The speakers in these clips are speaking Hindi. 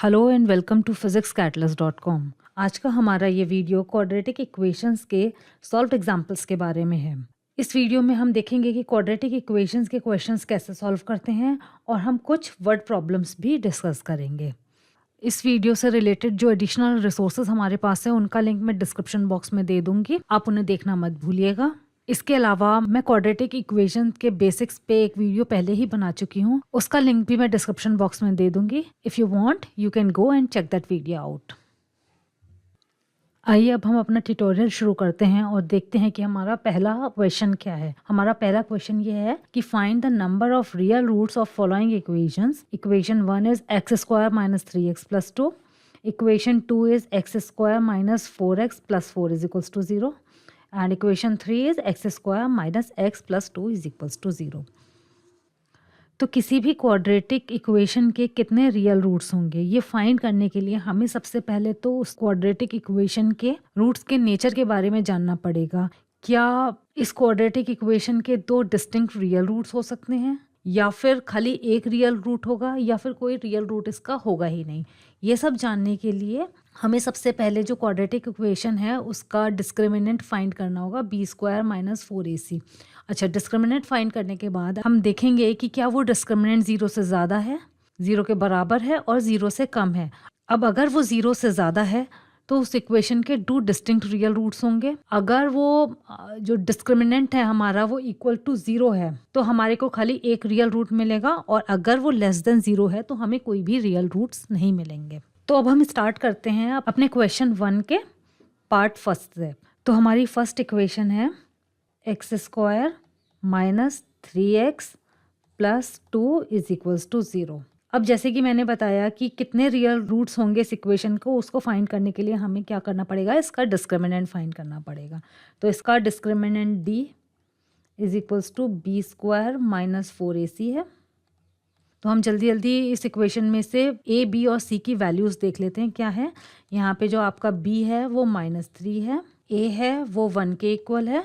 Hello and welcome to physicscatalyst.com। आज का हमारा ये वीडियो क्वाड्रेटिक इक्वेशंस के सॉल्व्ड एग्जांपल्स के बारे में है। इस वीडियो में हम देखेंगे कि क्वाड्रेटिक इक्वेशंस के क्वेश्चंस कैसे सॉल्व करते हैं और हम कुछ वर्ड प्रॉब्लम्स भी डिस्कस करेंगे। इस वीडियो से रिलेटेड जो एडिशनल रिसोर्सेज हमारे पास है उनका लिंक मैं डिस्क्रिप्शन बॉक्स में दे दूंगी, आप उन्हें देखना मत भूलिएगा। इसके अलावा मैं क्वाड्रेटिक इक्वेशन के बेसिक्स पे एक वीडियो पहले ही बना चुकी हूँ, उसका लिंक भी मैं डिस्क्रिप्शन बॉक्स में दे दूंगी। If you want you can go and check that video out. आइए अब हम अपना ट्यूटोरियल शुरू करते हैं और देखते हैं कि हमारा पहला क्वेश्चन क्या है। हमारा पहला क्वेश्चन ये है कि find the number of real roots of following equations. Equation 1 is x square minus 3x plus 2। Equation 2 is x square minus 4x plus 4 is equals to 0 and equation 3 is x square minus x plus 2 is equals to 0। तो किसी भी क्वाड्रेटिक इक्वेशन के कितने रियल रूट्स होंगे ये फाइंड करने के लिए हमें सबसे पहले तो उस क्वाड्रेटिक इक्वेशन के रूट्स के नेचर के बारे में जानना पड़ेगा। क्या इस क्वाड्रेटिक इक्वेशन के दो डिस्टिंक्ट रियल रूट्स हो सकते हैं, या फिर खाली एक रियल रूट होगा, या फिर कोई रियल रूट इसका होगा ही नहीं। ये सब जानने के लिए हमें सबसे पहले जो क्वाड्रेटिक इक्वेशन है उसका डिस्क्रिमिनेंट फाइंड करना होगा बी स्क्वायर माइनस 4ac। अच्छा, डिस्क्रिमिनेंट फाइंड करने के बाद हम देखेंगे कि क्या वो डिस्क्रिमिनेंट 0 से ज़्यादा है, 0 के बराबर है और 0 से कम है। अब अगर वो 0 से ज़्यादा है तो उस इक्वेशन के 2 डिस्टिंक्ट रियल रूट्स होंगे। अगर वो जो डिस्क्रिमिनेंट है हमारा वो इक्वल टू 0 है तो हमारे को खाली एक रियल रूट मिलेगा, और अगर वो लेस देन 0 है तो हमें कोई भी रियल रूट्स नहीं मिलेंगे। तो अब हम स्टार्ट करते हैं अपने क्वेश्चन 1 के पार्ट फर्स्ट से। तो हमारी फर्स्ट इक्वेशन है x square minus 3x plus 2 is equals to 0। अब जैसे कि मैंने बताया कि कितने रियल रूट्स होंगे इस इक्वेशन को, उसको फाइंड करने के लिए हमें क्या करना पड़ेगा, इसका डिस्क्रिमिनेंट फाइंड करना पड़ेगा। तो इसका discriminant d is equals to b square minus 4ac है। तो हम जल्दी जल्दी इस इक्वेशन में से a, b और c की वैल्यूज़ देख लेते हैं क्या है। यहाँ पे जो आपका b है वो -3 है, a है वो 1 के इक्वल है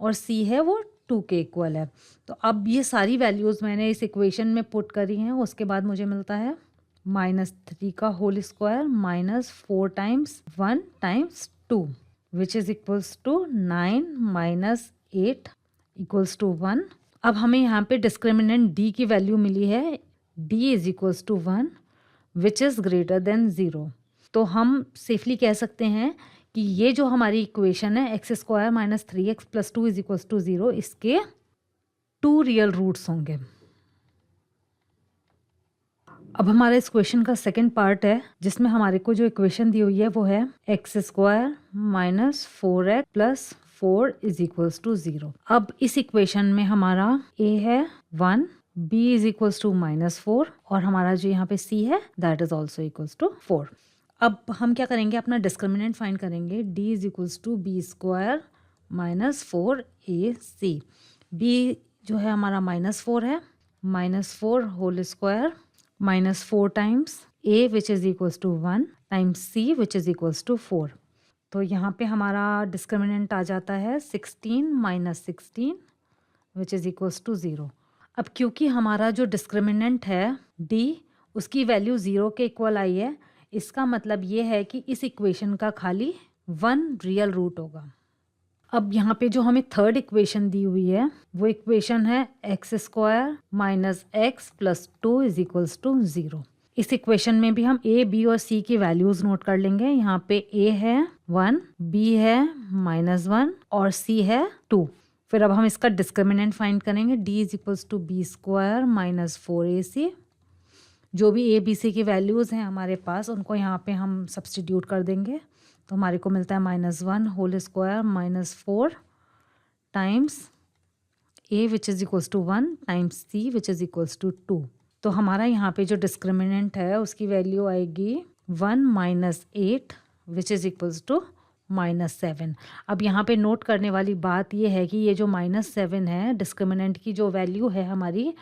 और c है वो 2 के इक्वल है। तो अब ये सारी वैल्यूज़ मैंने इस इक्वेशन में पुट करी हैं। उसके बाद मुझे मिलता है -3 का whole square minus 4 times 1 times 2 which is equals to 9 minus 8 equals to 1। अब हमें यहाँ पे डिस्क्रिमिनेंट d की वैल्यू मिली है d is equals to 1 which is greater than 0। तो हम सेफली कह सकते हैं कि ये जो हमारी इक्वेशन है x square minus 3x plus 2 is equals to 0, इसके 2 रियल रूट्स होंगे। अब हमारे इस क्वेश्चन का सेकंड पार्ट है जिसमें हमारे को जो इक्वेशन दी हुई है वो है x square minus 4x plus 4 is equals to 0। अब इस इक्वेशन में हमारा a है 1, b इज इक्वल्स टू -4 और हमारा जो यहाँ पे c है that is also equals to 4। अब हम क्या करेंगे, अपना डिस्क्रिमिनेंट फाइंड करेंगे। d is equals to b square minus 4ac। b जो है हमारा -4 है, -4 whole square minus 4 times a which is equals to 1 times c which is equals to 4। तो यहाँ पे हमारा डिस्क्रिमिनेंट आ जाता है 16 minus 16 which is equals to 0। अब क्योंकि हमारा जो डिस्क्रिमिनेंट है d उसकी वैल्यू 0 के इक्वल आई है, इसका मतलब ये है कि इस इक्वेशन का खाली 1 रियल रूट होगा। अब यहाँ पे जो हमें थर्ड इक्वेशन दी हुई है वो इक्वेशन है x square minus x plus 2 is equals to 0। इस इक्वेशन में भी हम a, b और c की वैल्यूज नोट कर लेंगे। यहाँ पे a है 1, b है -1 और c है 2। फिर अब हम इसका डिस्क्रिमिनेंट फाइंड करेंगे। d is equals to b square minus 4ac। जो भी a, b, c की वैल्यूज़ हैं हमारे पास उनको यहाँ पे हम सब्सटीट्यूट कर देंगे। तो हमारे को मिलता है -1 whole square minus 4 times a which is equals to 1 times c which is equals to 2। तो हमारा यहाँ पे जो डिस्क्रिमिनेंट है उसकी वैल्यू आएगी 1 minus 8 which is equals to -7। अब यहाँ पे नोट करने वाली बात ये है कि ये जो -7 है डिस्क्रिमिनेंट की जो वैल्यू है हमारी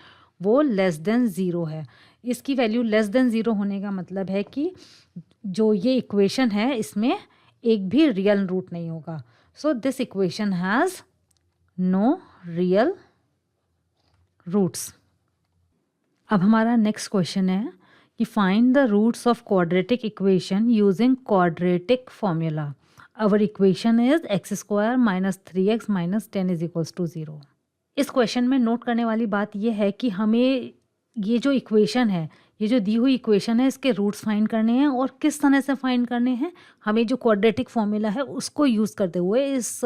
वो लेस देन 0 है। इसकी वैल्यू लेस देन 0 होने का मतलब है कि जो ये इक्वेशन है इसमें एक भी रियल रूट नहीं होगा। So this equation has no real roots. अब हमारा नेक्स्ट क्वेश्चन है कि find the roots of quadratic equation using quadratic formula. Our equation is x square minus 3x minus 10 is equals to 0। इस क्वेश्चन में नोट करने वाली बात यह है कि हमें ये जो इक्वेशन है, ये जो दी हुई इक्वेशन है, इसके रूट्स फाइंड करने हैं और किस तरह से फाइंड करने हैं। हमें जो क्वाड्रेटिक फॉर्मूला है उसको यूज़ करते हुए इस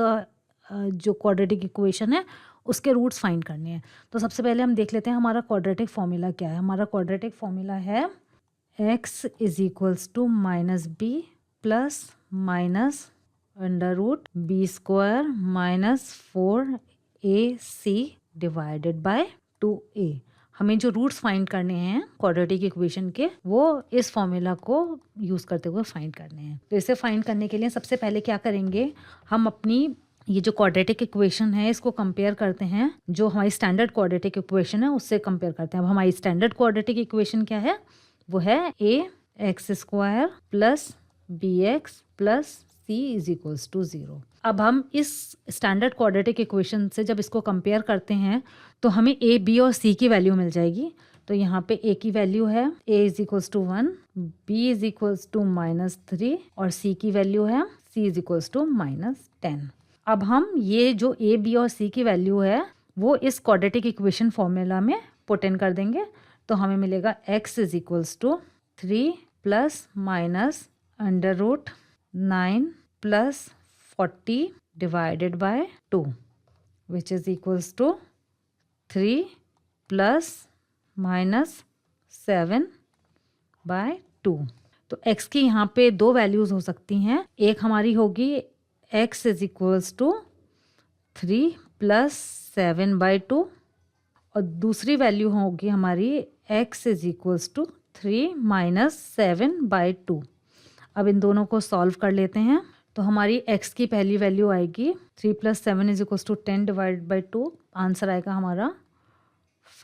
जो क्वाड्रेटिक इक्वेशन है उसके रूट्स फाइंड करने हैं। तो सबसे पहले हम देख लेते हैं हमारा क्वाड्रेटिक फॉर्मूला क्या है। हमारा क्वाड्रेटिक फॉर्मूला है x is equals to minus b plus minus under root b square minus 4ac divided by 2a। हमें जो रूट्स फाइंड करने हैं क्वाड्रेटिक इक्वेशन के, वो इस फॉर्मूला को यूज़ करते हुए फाइंड करने हैं। तो इसे फाइंड करने के लिए सबसे पहले क्या करेंगे, हम अपनी ये जो क्वाड्रेटिक इक्वेशन है इसको कंपेयर करते हैं जो हमारी स्टैंडर्ड क्वाड्रेटिक इक्वेशन है उससे कंपेयर करते हैं। अब हमारी स्टैंडर्ड क्वाड्रेटिक इक्वेशन क्या है, वो है ax square plus bx plus c is equals to 0। अब हम इस स्टैंडर्ड क्वाड्रेटिक इक्वेशन से जब इसको कंपेयर करते हैं तो हमें a, b और c की वैल्यू मिल जाएगी। तो यहाँ पे a की वैल्यू है a is equals to 1, b is equals to minus 3 और c की वैल्यू है c is equals to minus 10। अब हम ये जो a, b और c की वैल्यू है वो इस क्वाड्रेटिक इक्वेशन फॉर्मूला में पुट इन कर देंगे। तो हमें मिलेगा x is equals to 3 plus minus under root 9 plus 40 divided by 2 which is equals to 3 plus minus 7 by 2। तो x की यहाँ पे दो वैल्यूज़ हो सकती हैं। एक हमारी होगी x is equals to 3 plus 7 by 2 और दूसरी वैल्यू होगी हमारी x is equals to 3 minus 7 by 2। अब इन दोनों को सॉल्व कर लेते हैं। तो हमारी x की पहली वैल्यू आएगी 3 plus 7 is equals to 10 divide by 2, answer आएगा हमारा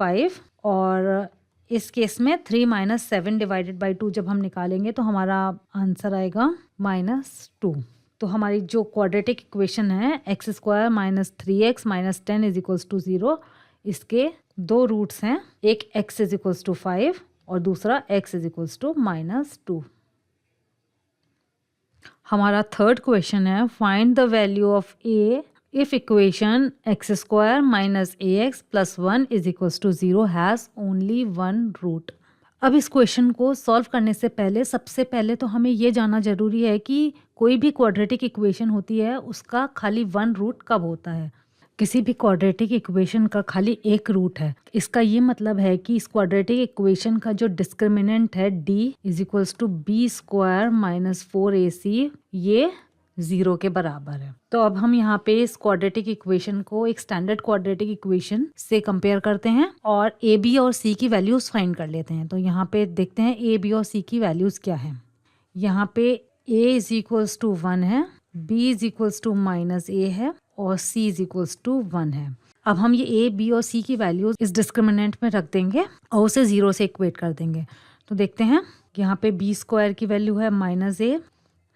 5। और इस केस में 3 माइनस 7 डिवाइडेड बाई 2 जब हम निकालेंगे तो हमारा आंसर आएगा माइनस 2। तो हमारी जो क्वाड्रेटिक इक्वेशन है x square minus 3x minus 10 is equals to 0, इसके दो रूट्स हैं, एक x इज इक्वल्स टू 5 और दूसरा x is equals to minus 2। हमारा थर्ड क्वेश्चन है find the value of a if equation x square minus ax plus 1 is equals to 0 has only one root. अब इस क्वेश्चन को सॉल्व करने से पहले सबसे पहले तो हमें ये जानना जरूरी है कि कोई भी क्वाड्रेटिक इक्वेशन होती है उसका खाली वन रूट कब होता है। किसी भी क्वाड्रेटिक इक्वेशन का खाली एक रूट है। इसका ये मतलब है कि इस क्वाड्रेटिक इक्वेशन का जो डिस्क्रिमिनेंट है d is equals to b square minus 4ac, ये 0 के बराबर है। तो अब हम यहाँ पे इस क्वाड्रेटिक इक्वेशन को एक स्टैंडर्ड क्वाड्रेटिक इक्वेशन से कंपेयर करते हैं और a, b और c की वैल्यूज फाइंड कर लेते हैं। तो यहाँ पे देखते हैं a, b और c की वैल्यूज क्या है। यहाँ पे a इज इक्वल्स टू 1 है, b is equals to minus a है और c इज इक्वल्स टू 1 है। अब हम ये a, b और c की वैल्यूज इस डिस्क्रिमिनेंट में रख देंगे और उसे 0 से इक्वेट कर देंगे। तो देखते हैं यहाँ पे b स्क्वायर की वैल्यू है minus a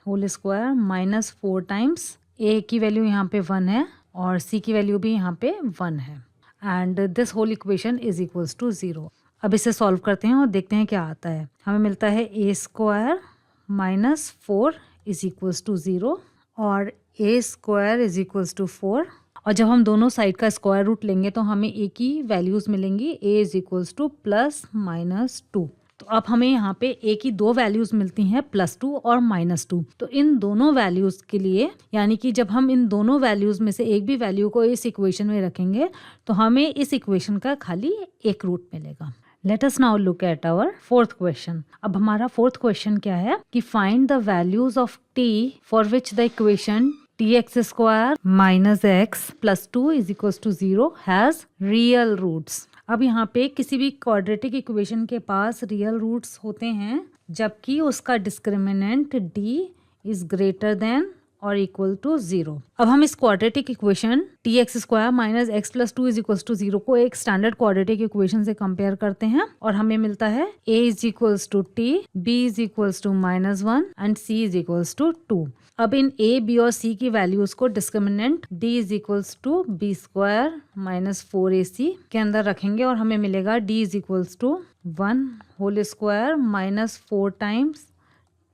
whole square minus 4 times a की वैल्यू यहाँ पे 1 है और c की वैल्यू भी यहाँ पे 1 है and this whole equation is equals to 0। अब इसे सॉल्व करते हैं और देखते हैं क्या आता है। हमें मिलता है a square minus 4 is equals to 0 और a square is equals to 4 और जब हम दोनों साइड का स्क्वायर रूट लेंगे तो हमें a की वैल्यूज मिलेंगी a is equals two plus minus 2। तो अब हमें यहाँ पे a की दो वैल्यूज मिलती हैं +2 और -2। तो इन दोनों वैल्यूज के लिए यानी कि जब हम इन दोनों वैल्यूज में से एक भी वैल्यू को इस इक्वेशन में रखेंगे तो हमें इस इक्वेशन का खाली एक रूट मिलेगा। Let us now look at our fourth question. अब हमारा फोर्थ क्वेश्चन क्या है कि find the values of t for which the equation tx square minus x plus 2 is equals to 0 has real roots. अब यहाँ पे किसी भी क्वाड्रेटिक इक्वेशन के पास रियल रूट्स होते हैं जबकि उसका discriminant d is greater than और इक्वल टू 0। अब हम इस quadratic equation tx square minus x plus 2 is equals to 0 को एक स्टैंडर्ड क्वाड्रेटिक इक्वेशन से कंपेयर करते हैं और हमें मिलता है a is equals to t, b is equals to -1 and c is equals to 2। अब इन a, b और c की वैल्यूज को discriminant d is equals to b square minus 4ac के अंदर रखेंगे और हमें मिलेगा d is equals to 1 whole square minus 4 times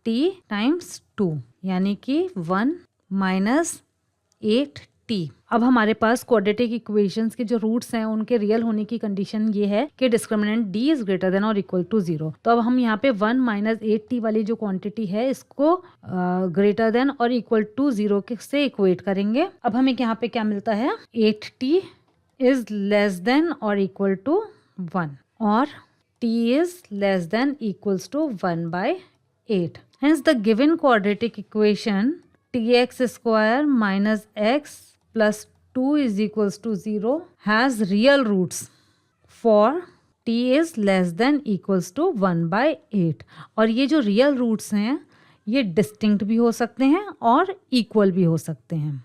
t times 2 यानी कि 1 माइनस 8t। अब हमारे पास क्वाड्रेटिक इक्वेशंस के जो रूट्स हैं उनके रियल होने की कंडीशन ये है कि discriminant d is greater than और इक्वल टू 0। तो अब हम यहाँ पे 1 माइनस 8t वाली जो क्वांटिटी है इसको ग्रेटर देन और इक्वल टू 0 से इक्वेट करेंगे। अब हमें यहाँ पे क्या मिलता है, 8t इज लेस देन और इक्वल टू 1 और t is less than equals to 1/8। Hence the given quadratic equation tx square minus x plus 2 is equals to 0 has real roots for t is less than equals to 1/8। और ये जो रियल रूट्स हैं ये डिस्टिंक्ट भी हो सकते हैं और इक्वल भी हो सकते हैं।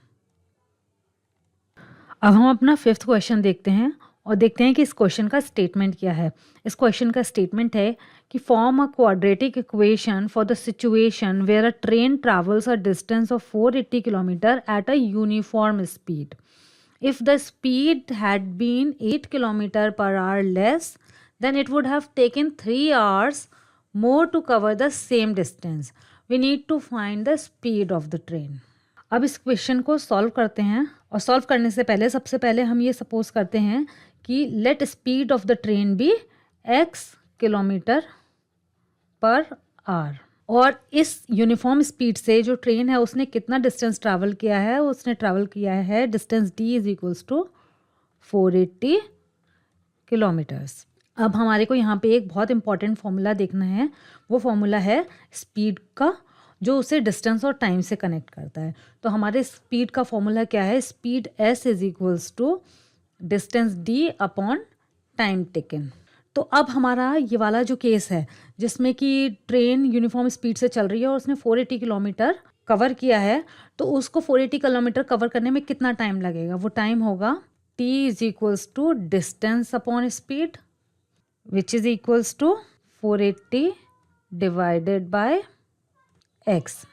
अब हम अपना 5th क्वेश्चन देखते हैं और देखते हैं कि इस क्वेश्चन का स्टेटमेंट क्या है। इस क्वेश्चन का स्टेटमेंट है कि form a quadratic equation for the situation where a train travels a distance of 480 kilometre at a uniform speed. If the speed had been 8 km per hour less, then it would have taken 3 hours more to cover the same distance. We need to find the speed of the train. अब इस क्वेश्चन को सॉल्व करते हैं और सॉल्व करने से पहले सबसे पहले हम ये सपोज करते हैं कि let speed of the train be x kilometre per hour और इस यूनिफॉर्म स्पीड से जो ट्रेन है उसने कितना डिस्टेंस ट्रैवल किया है, उसने ट्रैवल किया है distance d is equals to 480 kilometres. अब हमारे को यहाँ पे एक बहुत इंपॉर्टेंट फॉर्मूला देखना है, वो फॉर्मूला है स्पीड का जो उसे डिस्टेंस और टाइम से कनेक्ट करता है। तो हमारे स्पीड का फॉर्मूला क्या है, speed s is equals to distance d upon time taken. तो अब हमारा ये वाला जो केस है जिसमें कि ट्रेन यूनिफॉर्म स्पीड से चल रही है और उसने 480 किलोमीटर कवर किया है, तो उसको 480 किलोमीटर कवर करने में कितना टाइम लगेगा, वो टाइम होगा t is equals to distance upon speed which is equals to 480 divided by x।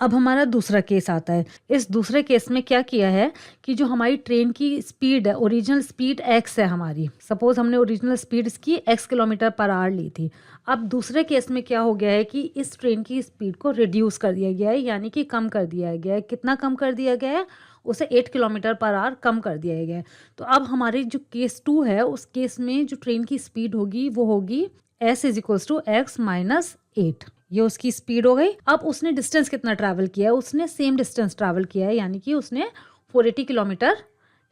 अब हमारा दूसरा केस आता है। इस दूसरे केस में क्या किया है कि जो हमारी ट्रेन की स्पीड है, ओरिजिनल स्पीड x है हमारी, सपोज हमने ओरिजिनल स्पीड इसकी x किलोमीटर पर आवर ली थी। अब दूसरे केस में क्या हो गया है कि इस ट्रेन की स्पीड को रिड्यूस कर दिया गया है, यानी कि कम कर दिया गया है। कितना कम कर दिया गया है, उसे 8 किलोमीटर पर आवर कम कर दिया गया है। तो अब हमारे जो केस 2 है उस केस में जो ट्रेन की स्पीड होगी वो होगी s is equals to x minus 8। ये उसकी स्पीड हो गई। अब उसने डिस्टेंस कितना ट्रैवल किया है, उसने सेम डिस्टेंस ट्रैवल किया है, यानी कि उसने 480 किलोमीटर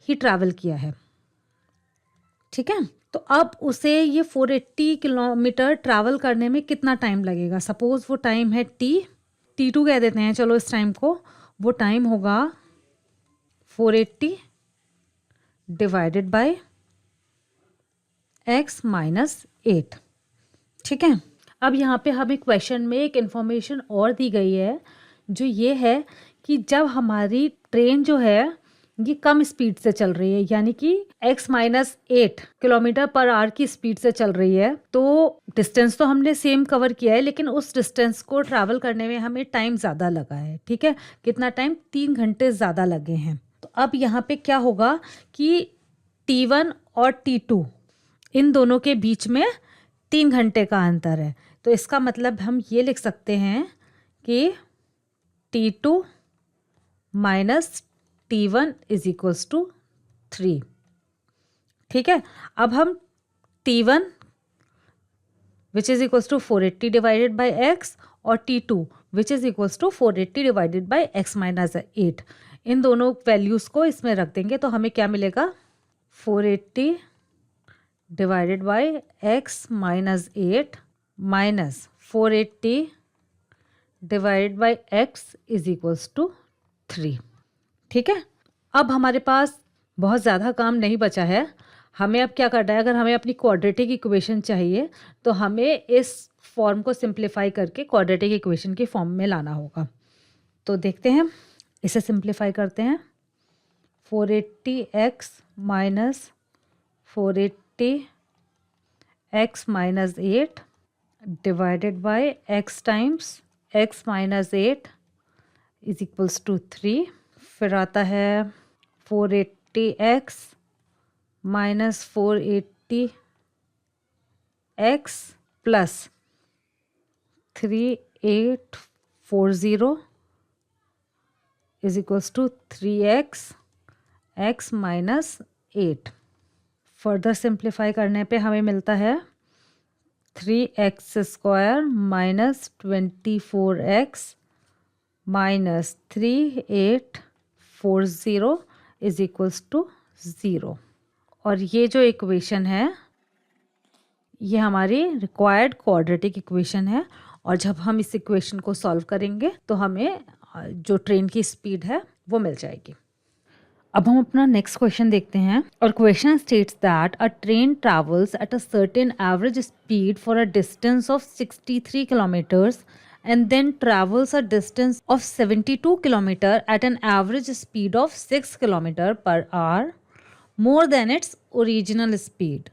ही ट्रैवल किया है। ठीक है, तो अब उसे ये 480 किलोमीटर ट्रैवल करने में कितना टाइम लगेगा। सपोज वो टाइम है t2 कह देते हैं चलो इस टाइम को। वो टाइम होगा 480 डिवाइडेड बाय x माइनस 8। ठीक है, अब यहाँ पे हमें क्वेश्चन में एक इन्फॉर्मेशन और दी गई है जो ये है कि जब हमारी ट्रेन जो है ये कम स्पीड से चल रही है, यानी कि x minus 8 kilometre per our की स्पीड से चल रही है, तो डिस्टेंस तो हमने सेम कवर किया है लेकिन उस डिस्टेंस को ट्रैवल करने में हमें टाइम ज़्यादा लगा है। ठीक है, कितना टाइम, 3 घंटे ज़्यादा लगे हैं। तो अब यहाँ पे क्या होगा कि t1 और t2 इन दोनों के बीच में 3 घंटे का अंतर है। तो इसका मतलब हम ये लिख सकते हैं कि t2 minus t1 is equals to 3। ठीक है, अब हम t1 which is equals to 480 divided by x और t2 which is equals to 480 divided by x minus 8, इन दोनों वैल्यूज़ को इसमें रख देंगे तो हमें क्या मिलेगा, 480 divided by x minus 8 minus 480 divided by x is equals to 3। ठीक है, अब हमारे पास बहुत ज़्यादा काम नहीं बचा है। हमें अब क्या करना है, अगर हमें अपनी क्वाड्रेटिक इक्वेशन चाहिए तो हमें इस फॉर्म को सिंप्लीफाई करके क्वाड्रेटिक इक्वेशन की फॉर्म में लाना होगा। तो देखते हैं, इसे सिंप्लीफाई करते हैं। 480x minus 480x minus 8 divided by x times x minus 8 is equals to 3। फिर आता है 480x minus 480x plus 3840 is equals to 3x x minus 8। Further simplify करने पे हमें मिलता है 3x² minus 24x minus 3840 is equals to 0। और ये जो इक्वेशन है ये हमारी रिक्वायर्ड क्वाड्रेटिक इक्वेशन है। और जब हम इस इक्वेशन को सॉल्व करेंगे तो हमें जो ट्रेन की स्पीड है वो मिल जाएगी। अब हम अपना नेक्स्ट क्वेश्चन देखते हैं। और question states that a train travels at a certain average speed for a distance of 63 kilometres and then travels a distance of 72 kilometer at an average speed of 6 kilometer per hour more than its original speed.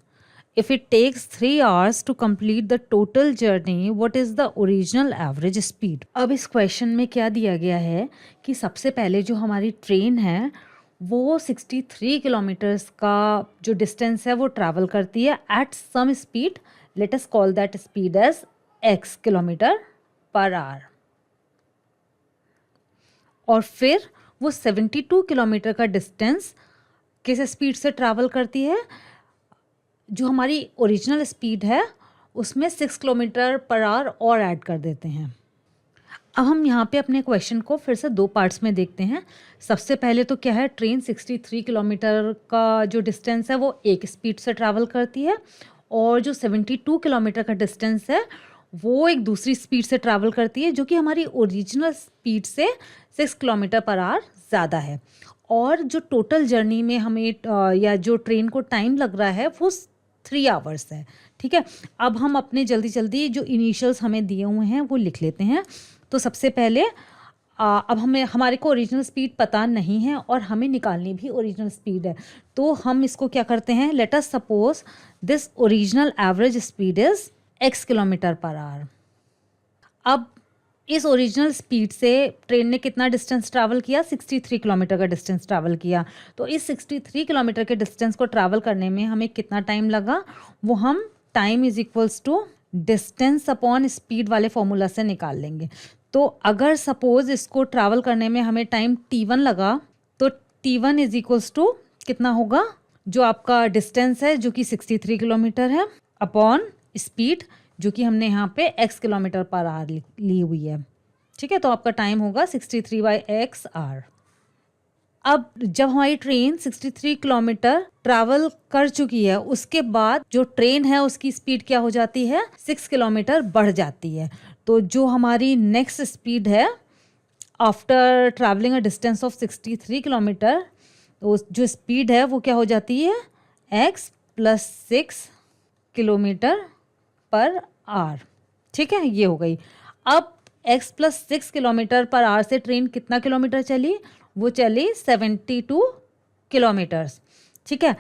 If it takes 3 hours to complete the total journey, what is the original average speed? अब इस क्वेश्चन में क्या दिया गया है कि सबसे पहले जो हमारी ट्रेन है वो 63 किलोमीटर्स का जो डिस्टेंस है वो ट्रैवल करती है at some speed, let us call that speed as x kilometre per hour. और फिर वो 72 किलोमीटर का डिस्टेंस किस स्पीड से ट्रैवल करती है, जो हमारी ओरिजिनल स्पीड है उसमें 6 किलोमीटर पर आवर और ऐड कर देते हैं। अब हम यहाँ पे अपने क्वेश्चन को फिर से दो पार्ट्स में देखते हैं। सबसे पहले तो क्या है, ट्रेन 63 किलोमीटर का जो डिस्टेंस है वो एक स्पीड से ट्रैवल करती है और जो 72 किलोमीटर का डिस्टेंस है वो एक दूसरी स्पीड से ट्रैवल करती है जो कि हमारी ओरिजिनल स्पीड से 6 किलोमीटर पर आवर ज़्यादा है। और जो टोटल जर्नी में हमें या जो ट्रेन को टाइम लग रहा है वो 3 आवर्स है। ठीक है, अब हम अपने जल्दी जल्दी जो इनिशियल्स हमें दिए हुए हैं वो लिख लेते हैं। तो सबसे पहले अब हमारे को ओरिजिनल स्पीड पता नहीं है और हमें निकालनी भी ओरिजिनल स्पीड है। तो हम इसको क्या करते हैं, let us suppose this original average speed is x kilometre per our. अब इस ओरिजिनल स्पीड से ट्रेन ने कितना डिस्टेंस ट्रैवल किया, 63 किलोमीटर का डिस्टेंस ट्रैवल किया। तो इस 63 किलोमीटर के डिस्टेंस को ट्रैवल करने में हमें कितना टाइम लगा, वो हम time is equals to distance upon speed वाले फॉर्मूला से निकाल लेंगे। तो अगर सपोज इसको ट्रैवल करने में हमें टाइम t1 लगा तो t1 इज इक्वल्स टू कितना होगा, जो आपका डिस्टेंस है जो कि 63 किलोमीटर है अपॉन स्पीड जो कि हमने यहाँ पे x किलोमीटर पर आवर ली हुई है। ठीक है, तो आपका टाइम होगा 63/x आवर। अब जब हमारी ट्रेन 63 किलोमीटर ट्रैवल कर चुकी है उसके बाद जो ट्रेन है उसकी स्पीड क्या हो जाती है, 6 किलोमीटर बढ़ जाती है। तो जो हमारी नेक्स्ट स्पीड है after travelling a distance of 63 kilometre, तो जो स्पीड है वो क्या हो जाती है, x + 6 किलोमीटर पर आवर। ठीक है, ये हो गई। अब x + 6 किलोमीटर पर आवर से ट्रेन कितना किलोमीटर चली, वो चली 72 किलोमीटर्स। ठीक है,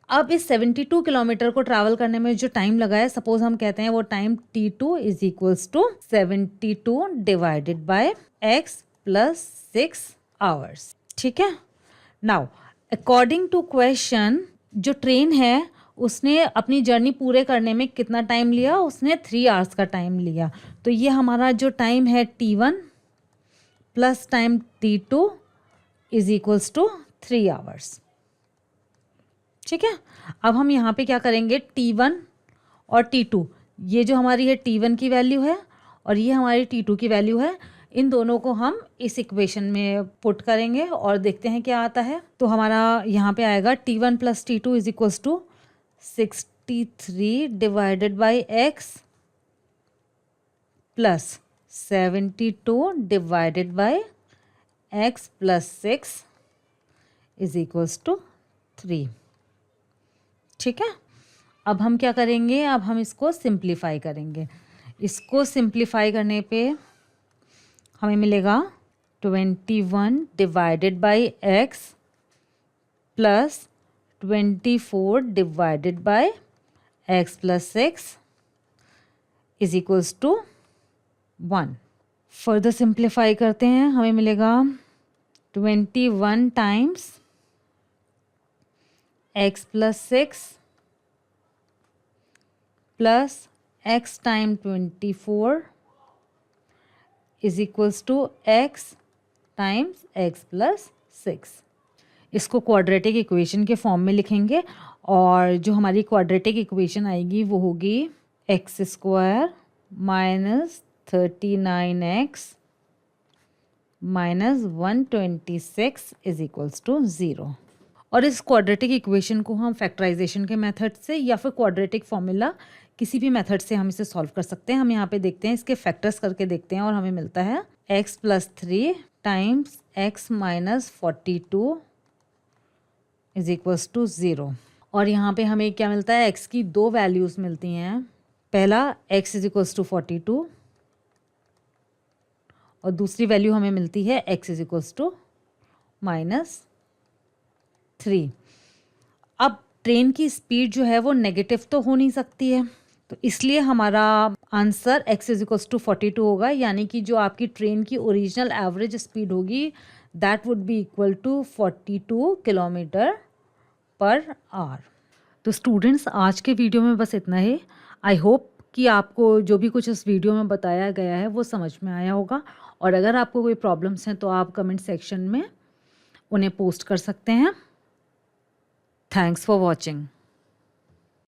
अब इस 72 किलोमीटर को ट्रैवल करने में जो टाइम लगा है, सपोज हम कहते हैं वो time t2 is equals to 72 divided by x + 6 hours. ठीक है, नाउ अकॉर्डिंग टू क्वेश्चन जो ट्रेन है उसने अपनी जर्नी पूरे करने में कितना टाइम लिया, उसने 3 आवर्स का टाइम लिया। तो ये हमारा जो टाइम है t1 plus time t2 is equals to 3 hours. ठीक है, अब हम यहाँ पे क्या करेंगे, t1 और t2, ये जो हमारी है t1 की वैल्यू है और ये हमारी t2 की वैल्यू है, इन दोनों को हम इस इक्वेशन में पुट करेंगे और देखते हैं क्या आता है। तो हमारा यहाँ पे आएगा t1 + t2 is equals to 63 divided by x plus 72 divided by x + 6 is equals to 3। ठीक है, अब हम क्या करेंगे, अब हम इसको सिंप्लीफाई करेंगे। इसको सिंप्लीफाई करने पे हमें मिलेगा 21 divided by x plus 24 divided by x + 6 is equals to 1। Further simplify करते हैं, हमें मिलेगा 21 times x + 6 plus x time 24 is equals to x times x plus 6। इसको क्वाड्रेटिक इक्वेशन के फॉर्म में लिखेंगे और जो हमारी क्वाड्रेटिक इक्वेशन आएगी वो होगी x square minus 39x minus 126 is equals to 0। और इस क्वाड्रेटिक इक्वेशन को हम फैक्टराइजेशन के मेथड से या फिर क्वाड्रेटिक फॉर्मूला किसी भी मेथड से हम इसे सॉल्व कर सकते हैं। हम यहाँ पे देखते हैं, इसके फैक्टर्स करके देखते हैं और हमें मिलता है x plus 3 times x minus 42 is equals to 0। और यहाँ पे हमें क्या मिलता है, x की दो वैल्यूज़ मिलती हैं। पहला x इज इक्वल्स टू 42 और दूसरी वैल्यू हमें मिलती है x is equals to minus 3। अब ट्रेन की स्पीड जो है वो नेगेटिव तो हो नहीं सकती है, तो इसलिए हमारा answer x is equals to 42 होगा, यानी कि जो आपकी ट्रेन की ओरिजिनल एवरेज स्पीड होगी that would be equal to 42 kilometre per hour. तो स्टूडेंट्स, आज के वीडियो में बस इतना ही। आई होप कि आपको जो भी कुछ इस वीडियो में बताया गया है वो समझ में आया होगा, और अगर आपको कोई प्रॉब्लम्स हैं तो आप कमेंट सेक्शन में उन्हें पोस्ट कर सकते हैं। Thanks for watching.